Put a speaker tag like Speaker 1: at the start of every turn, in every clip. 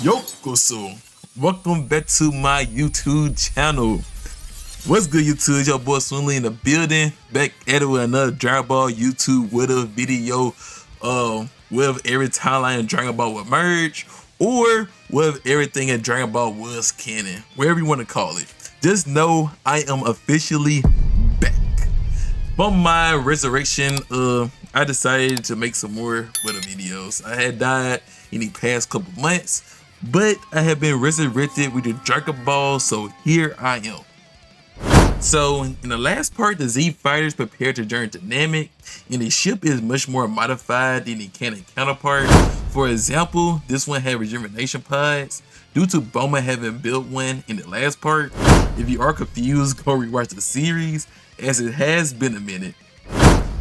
Speaker 1: Yokoso. Welcome back to my YouTube channel. What's good, YouTube? It's your boy Swinley in the building. Back at it with another Dragon Ball YouTube with a video. With every timeline in Dragon Ball will merge, or with everything in Dragon Ball was canon, wherever you want to call it. Just know I am officially back. From my resurrection, I decided to make some more weather videos. I had died in the past couple months, but I have been resurrected with the Dragon Ball, so here I am. So in the last part, the Z fighters prepare to join Dynamic, and the ship is much more modified than the canon counterpart. For example, this one had rejuvenation pods due to Bulma having built one in the last part. If you are confused, go rewatch the series, as it has been a minute.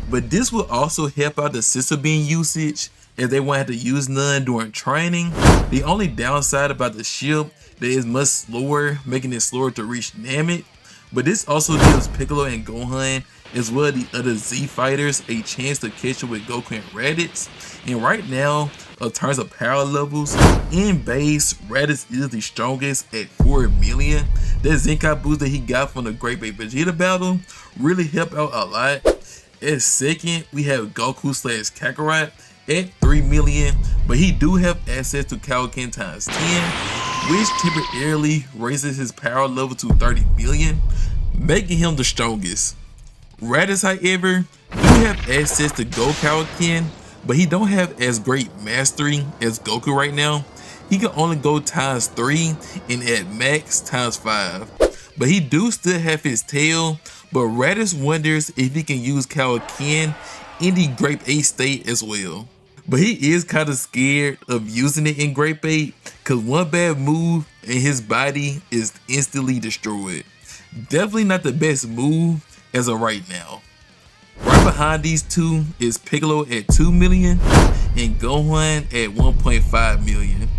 Speaker 1: But this will also help out the sister beam usage, as they won't have to use none during training. The only downside about the ship that is much slower, making it slower to reach Namek. But this also gives Piccolo and Gohan, as well as the other Z fighters, a chance to catch up with Goku and Raditz. And right now, in terms of power levels, in base, Raditz is the strongest at 4 million. That Zenkai boost that he got from the Great Big Vegeta battle really helped out a lot. At second, we have Goku / Kakarot at 3 million, but he do have access to Kaioken times 10, which temporarily raises his power level to 30 million, making him the strongest. Raditz, however, do have access to Go Kaioken, but he don't have as great mastery as Goku right now. He can only go times 3 and at max times 5. But he do still have his tail, but Raditz wonders if he can use Kaioken in the Grape 8 state as well. But he is kind of scared of using it in Grape 8, cause one bad move and his body is instantly destroyed. Definitely not the best move as of right now. Right behind these two is Piccolo at 2 million and Gohan at 1.5 million.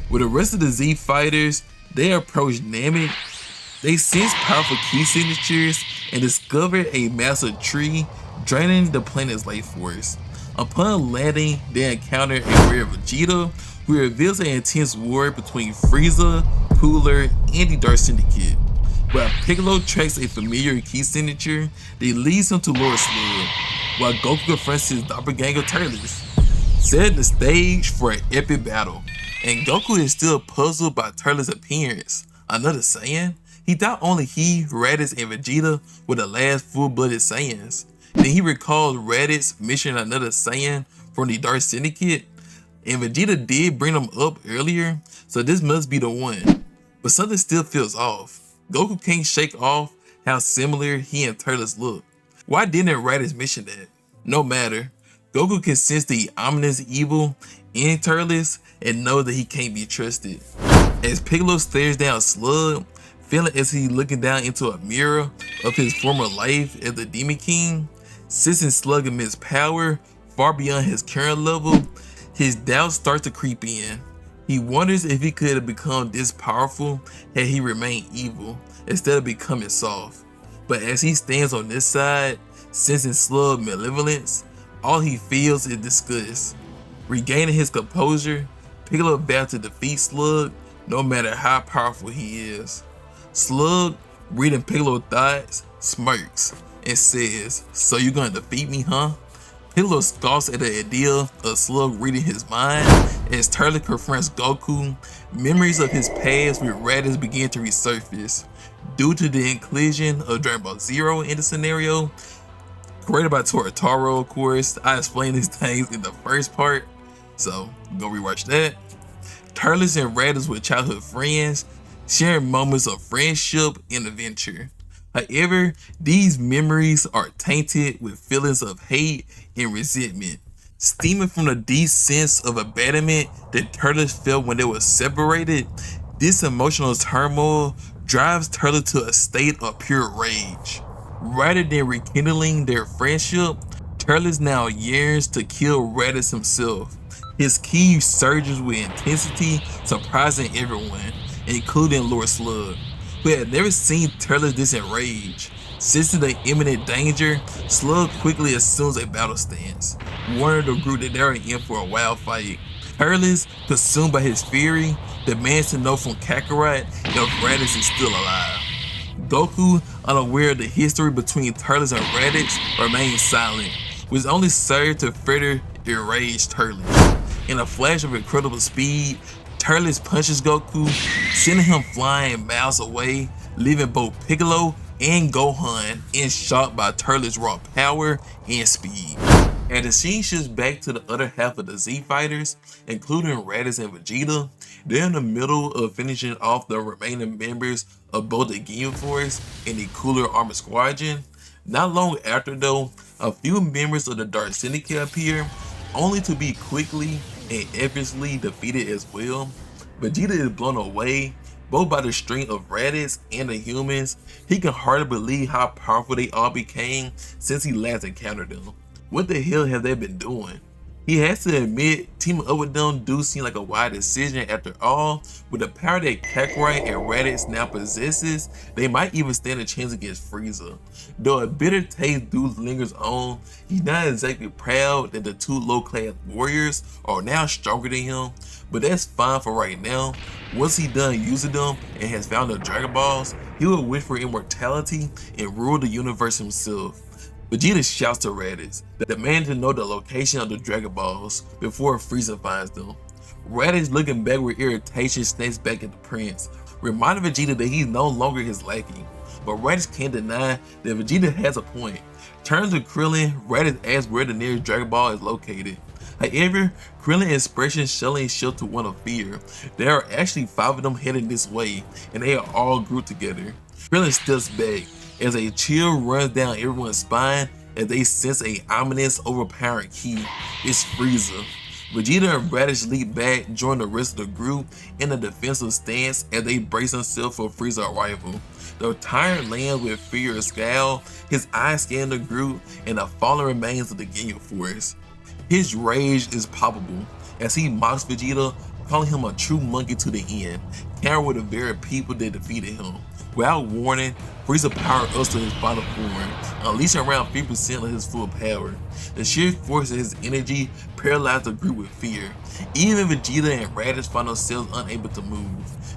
Speaker 1: With the rest of the Z fighters, they approach Namek. They sense powerful key signatures and discover a massive tree draining the planet's life force. Upon landing, they encounter a rare Vegeta, who reveals an intense war between Frieza, Cooler, and the Dark Syndicate. While Piccolo tracks a familiar key signature that leads him to Lord Slug, while Goku confronts his doppelganger Turles, setting the stage for an epic battle. And Goku is still puzzled by Turles' appearance. Another Saiyan? He thought only he, Raditz, and Vegeta were the last full-blooded Saiyans. Then he recalled Raditz mentioning another Saiyan from the Dark Syndicate, and Vegeta did bring him up earlier, so this must be the one. But something still feels off. Goku can't shake off how similar he and Turles look. Why didn't Raditz mention that? No matter, Goku can sense the ominous evil in Turles and know that he can't be trusted. As Piccolo stares down Slug, feeling as he looking down into a mirror of his former life as the Demon King, sensing Slug immense power far beyond his current level, his doubts start to creep in. He wonders if he could have become this powerful had he remained evil instead of becoming soft. But as he stands on this side, sensing Slug malevolence, all he feels is disgust. Regaining his composure, Piccolo vows to defeat Slug no matter how powerful he is. Slug, reading Piccolo's thoughts, smirks and says, "So you gonna defeat me, huh?" Piccolo scoffs at the idea of Slug reading his mind. As Turles confronts Goku, memories of his past with Raditz begin to resurface. Due to the inclusion of Dragon Ball Zero in the scenario, created by Toritaro, of course. I explained these things in the first part, so go rewatch that. Turles and Raditz were childhood friends, sharing moments of friendship and adventure. However, these memories are tainted with feelings of hate and resentment, stemming from the deep sense of abandonment that Turles felt when they were separated. This emotional turmoil drives Turles to a state of pure rage. Rather than rekindling their friendship, Turles now yearns to kill Raditz himself. His ki surges with intensity, surprising everyone, including Lord Slug, who had never seen Turles this enraged. Sensing the imminent danger, Slug quickly assumes a battle stance, warning the group that they are in for a wild fight. Turles, consumed by his fury, demands to know from Kakarot if Raditz is still alive. Goku, unaware of the history between Turles and Raditz, remains silent, which only served to further enrage Turles. In a flash of incredible speed, Turles punches Goku, sending him flying miles away, leaving both Piccolo and Gohan in shock by Turles' raw power and speed. And the scene shifts back to the other half of the Z Fighters, including Raditz and Vegeta. They're in the middle of finishing off the remaining members of both the Ginyu Force and the Cooler Armored Squadron. Not long after though, a few members of the Dark Syndicate appear, only to be quickly and epically defeated as well. Vegeta is blown away both by the strength of Raditz and the humans. He can hardly believe how powerful they all became since he last encountered them. What the hell have they been doing? He has to admit, teaming up with them do seem like a wise decision after all. With the power that Kakarot and Raditz now possesses, they might even stand a chance against Frieza. Though a bitter taste do lingers on, he's not exactly proud that the two low-class warriors are now stronger than him, but that's fine for right now. Once he's done using them and has found the Dragon Balls, he will wish for immortality and rule the universe himself. Vegeta shouts to Raditz, demanding to know the location of the Dragon Balls before Frieza finds them. Raditz, looking back with irritation, snakes back at the prince, reminding Vegeta that he's no longer his lackey. But Raditz can't deny that Vegeta has a point. Turns to Krillin, Raditz asks where the nearest Dragon Ball is located. However, Krillin's expression suddenly shifts to one of fear. There are actually 5 of them heading this way, and they are all grouped together. Krillin steps back as a chill runs down everyone's spine as they sense a ominous, overpowering key. It's Frieza. Vegeta and Raditz leap back, join the rest of the group in a defensive stance as they brace themselves for Frieza's arrival. The tyrant lands with fear and scowl, his eyes scan the group and the fallen remains of the Ginyu Force. His rage is palpable as he mocks Vegeta, calling him a true monkey to the end, carrying with the very people that defeated him. Without warning, Frieza powered us to his final form, unleashing around 50% of his full power. The sheer force of his energy paralyzed the group with fear. Even Vegeta and Raditz find themselves unable to move,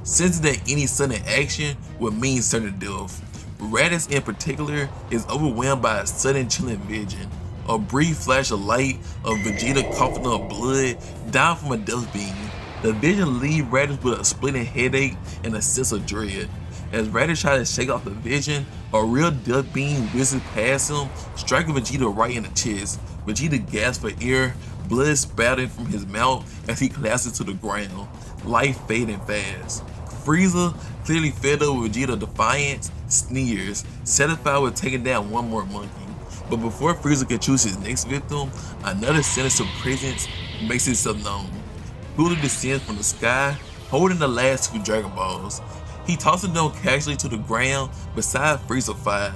Speaker 1: sensing that any sudden action would mean certain death. Raditz in particular is overwhelmed by a sudden chilling vision. A brief flash of light of Vegeta coughing up blood down from a death beam. The vision leaves Raditz with a splitting headache and a sense of dread. As Raditz tries to shake off the vision, a real death beam whizzes past him, striking Vegeta right in the chest. Vegeta gasps for air, blood spouting from his mouth as he collapses to the ground, life fading fast. Frieza, clearly fed up with Vegeta's defiance, sneers, satisfied with taking down one more monkey. But before Frieza can choose his next victim, another sinister presence makes itself known. Cooler descends from the sky, holding the last 2 Dragon Balls. He tosses them casually to the ground beside Frieza 5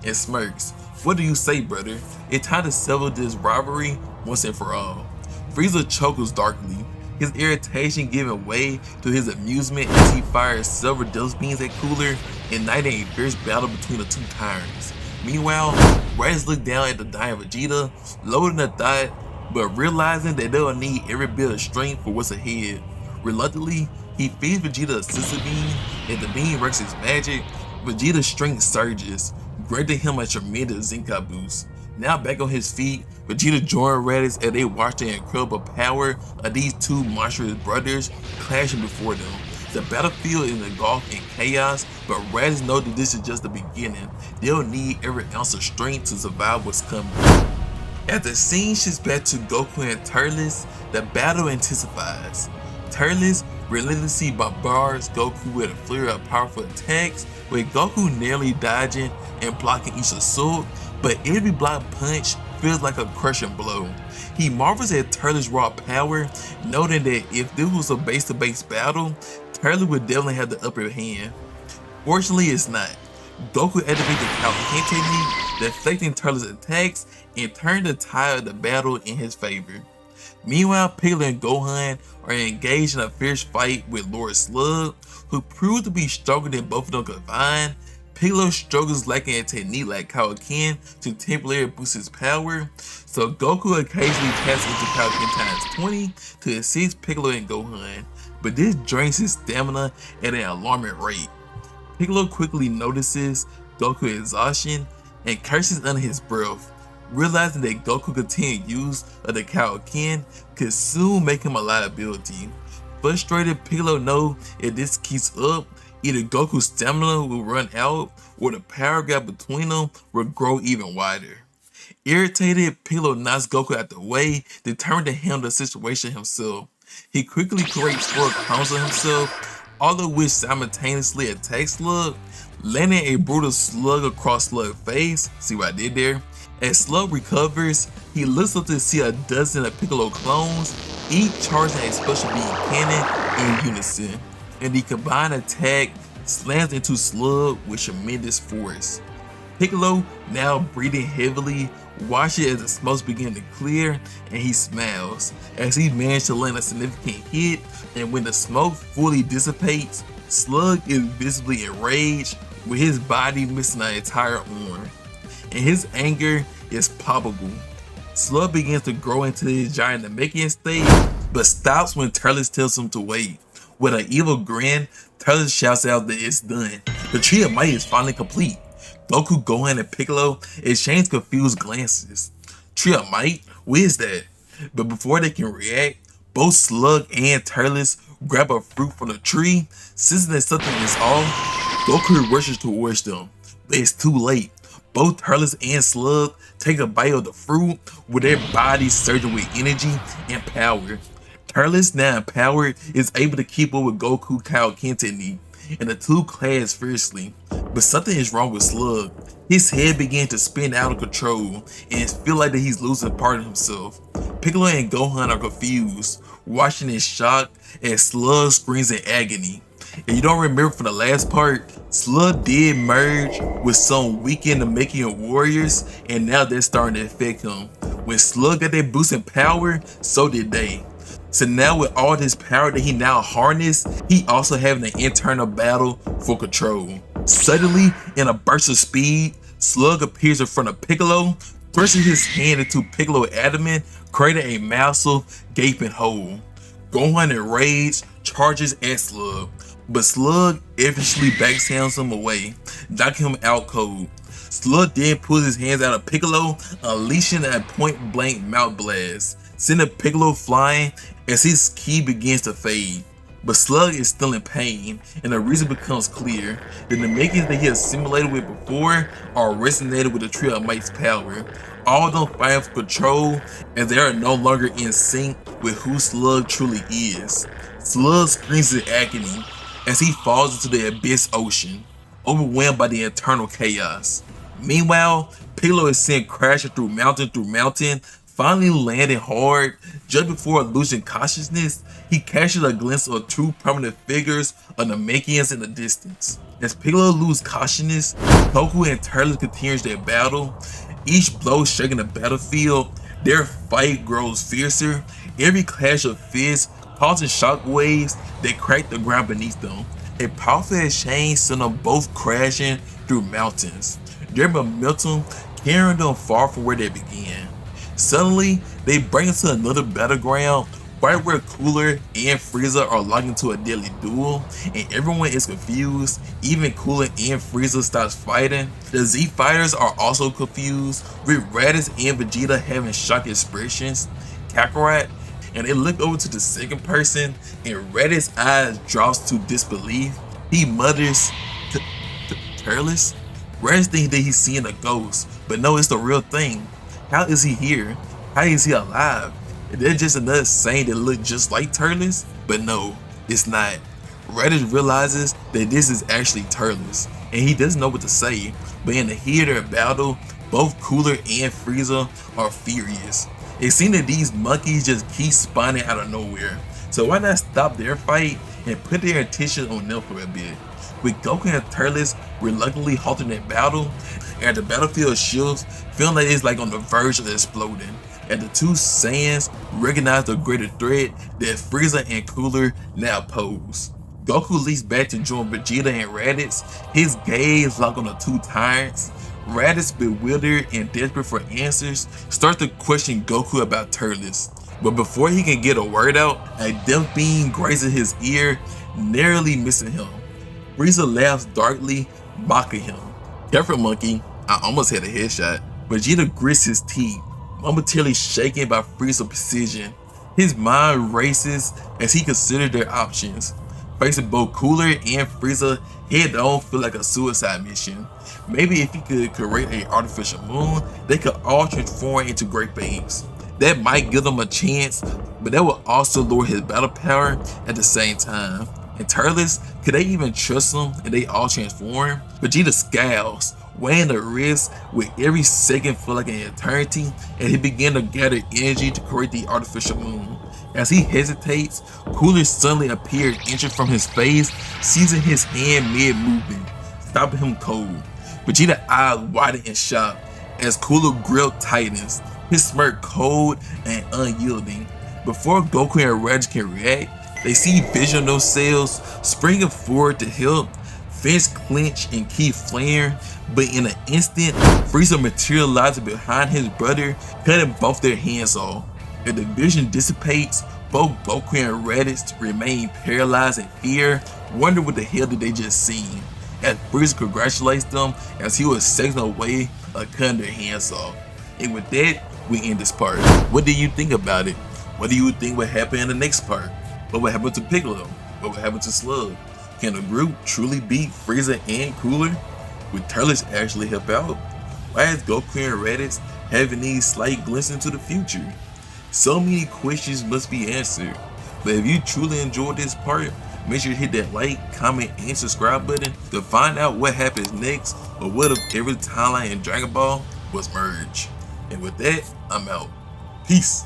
Speaker 1: and smirks. What do you say, brother? It's time to settle this rivalry once and for all. Frieza chuckles darkly, his irritation giving way to his amusement as he fires several death beams at Cooler, igniting a fierce battle between the 2 tyrants. Meanwhile, Raditz looks down at the dying Vegeta, loading a thought, but realizing that they'll need every bit of strength for what's ahead. Reluctantly, he feeds Vegeta a sister beam, and the beam works its magic. Vegeta's strength surges, granting him a tremendous Zenkai boost. Now back on his feet, Vegeta joins Raditz as they watch the incredible power of these 2 monstrous brothers clashing before them. The battlefield is engulfed in chaos, but Raditz knows that this is just the beginning. They'll need every ounce of strength to survive what's coming. As the scene shifts back to Goku and Turles, the battle intensifies. Turles relentlessly bombards Goku with a flurry of powerful attacks, with Goku nearly dodging and blocking each assault, but every blocked punch feels like a crushing blow. He marvels at Turles' raw power, noting that if this was a base-to-base battle, Turles would definitely have the upper hand. Fortunately, it's not. Goku activates the Kaioken technique, deflecting Turles' attacks and turning the tide of the battle in his favor. Meanwhile, Piccolo and Gohan are engaged in a fierce fight with Lord Slug, who proved to be stronger than both of them combined. Piccolo struggles lacking a technique like Kaioken to temporarily boost his power, so Goku occasionally taps into Kaioken times 20 to assist Piccolo and Gohan, but this drains his stamina at an alarming rate. Piccolo quickly notices Goku's exhaustion and curses under his breath, realizing that Goku's continued use of the Kaioken could soon make him a liability. Frustrated, Piccolo knows if this keeps up, either Goku's stamina will run out or the power gap between them will grow even wider. Irritated, Piccolo knocks Goku out the way, determined to handle the situation himself. He quickly creates 4 clones of himself, all of which simultaneously attack Slug, landing a brutal slug across Slug's face. See what I did there? As Slug recovers, he looks up to see a dozen of Piccolo clones, each charging a special beam cannon in unison, and the combined attack slams into Slug with tremendous force. Piccolo, now breathing heavily, watches as the smoke begins to clear, and he smiles as he manages to land a significant hit. And when the smoke fully dissipates, Slug is visibly enraged, with his body missing an entire arm, and his anger is palpable. Slug begins to grow into his giant Namekian state, but stops when Turles tells him to wait. With an evil grin, Turles shouts out that it's done. The Tree of Might is finally complete. Goku, Gohan, and Piccolo exchange confused glances. Tree of Might? What is that? But before they can react, both Slug and Turles grab a fruit from the tree. Sensing that something is off, Goku rushes towards them, but it's too late. Both Turles and Slug take a bite of the fruit, with their bodies surging with energy and power. Turles, now empowered, is able to keep up with Goku's Kaioken technique, and the two clash fiercely. But something is wrong with Slug. His head began to spin out of control, and feel like that he's losing part of himself. Piccolo and Gohan are confused, watching in shock as Slug screams in agony. If you don't remember from the last part, Slug did merge with some weakened Namekian warriors, and now they're starting to affect him. When Slug got that boost in power, so did they. So now with all this power that he now harnessed, he also having an internal battle for control. Suddenly, in a burst of speed, Slug appears in front of Piccolo, thrusting his hand into Piccolo's abdomen, creating a massive gaping hole. Gohan, enraged, charges at Slug, but Slug effortlessly backhands him away, knocking him out cold. Slug then pulls his hands out of Piccolo, unleashing a point-blank mouth blast, sending Piccolo flying as his ki begins to fade. But Slug is still in pain, and the reason becomes clear. The Namekians that he has simulated with before are resonated with the Tree of Might's power, all of them fighting for control, and they are no longer in sync with who Slug truly is. Slug screams in agony as he falls into the abyss ocean, overwhelmed by the internal chaos. Meanwhile, Piccolo is sent crashing through mountain, finally landing hard. Just before losing consciousness, he catches a glimpse of 2 prominent figures of Namekians in the distance. As Piccolo loses consciousness, Goku and Turles continues their battle, each blow shaking the battlefield. Their fight grows fiercer, every clash of fists causing shockwaves that crack the ground beneath them. A powerful exchange sent them both crashing through mountains, their momentum carrying them far from where they began. Suddenly, they break into another battleground, right where Cooler and Frieza are locked into a deadly duel, and everyone is confused. Even Cooler and Frieza stops fighting. The Z fighters are also confused, with Raditz and Vegeta having shocked expressions. Kakarot, and they look over to the second person, and Raditz's eyes drops to disbelief. He mutters, Turles? Raditz thinks that he's seeing a ghost, but no, it's the real thing. How is he here? How is he alive? Is there just another Saiyan that look just like Turles? But no, it's not. Raditz realizes that this is actually Turles, and he doesn't know what to say, but in the heat of their battle, both Cooler and Frieza are furious. It seems that these monkeys just keep spawning out of nowhere, so why not stop their fight and put their attention on them for a bit? With Goku and Turles reluctantly halting their battle, and the battlefield shifts, feeling like it's like on the verge of exploding, and the two Saiyans recognize the greater threat that Frieza and Cooler now pose. Goku leaps back to join Vegeta and Raditz, his gaze locked on the two tyrants. Raditz, bewildered and desperate for answers, starts to question Goku about Turles. But before he can get a word out, a death beam grazes his ear, narrowly missing him. Frieza laughs darkly, mocking him. Careful, monkey, I almost had a headshot. Vegeta grits his teeth, momentarily shaken by Frieza's precision. His mind races as he considers their options. Facing both Cooler and Frieza head on feel like a suicide mission. Maybe if he could create an artificial moon, they could all transform into great beings. That might give them a chance, but that would also lower his battle power at the same time. And Turles, could they even trust him and they all transform? Vegeta scowls, weighing the risk with every second feel like an eternity, and he began to gather energy to create the artificial moon. As he hesitates, Cooler suddenly appears inches from his face, seizing his hand mid-movement, stopping him cold. Vegeta's eyes widen in shock as Cooler's grip tightens, his smirk cold and unyielding. Before Goku and Raditz can react, they see visional cells springing forward to help. Fists clench and keep flaring, but in an instant, Frieza materializes behind his brother, cutting both their hands off. As the vision dissipates, both Goku and Raditz remain paralyzed in fear, wondering what the hell did they just see. As Frieza congratulates them as he was second away of cutting their hands off. And with that, we end this part. What do you think about it? What do you think would happen in the next part? What would happen to Piccolo? What would happen to Slug? Can the group truly beat Frieza and Cooler? Would Turles actually help out? Why is Goku and Raditz having these slight glimpses into the future? So many questions must be answered. But if you truly enjoyed this part, make sure to hit that like, comment, and subscribe button to find out what happens next, or what if every timeline in Dragon Ball was merged. And with that, I'm out. Peace.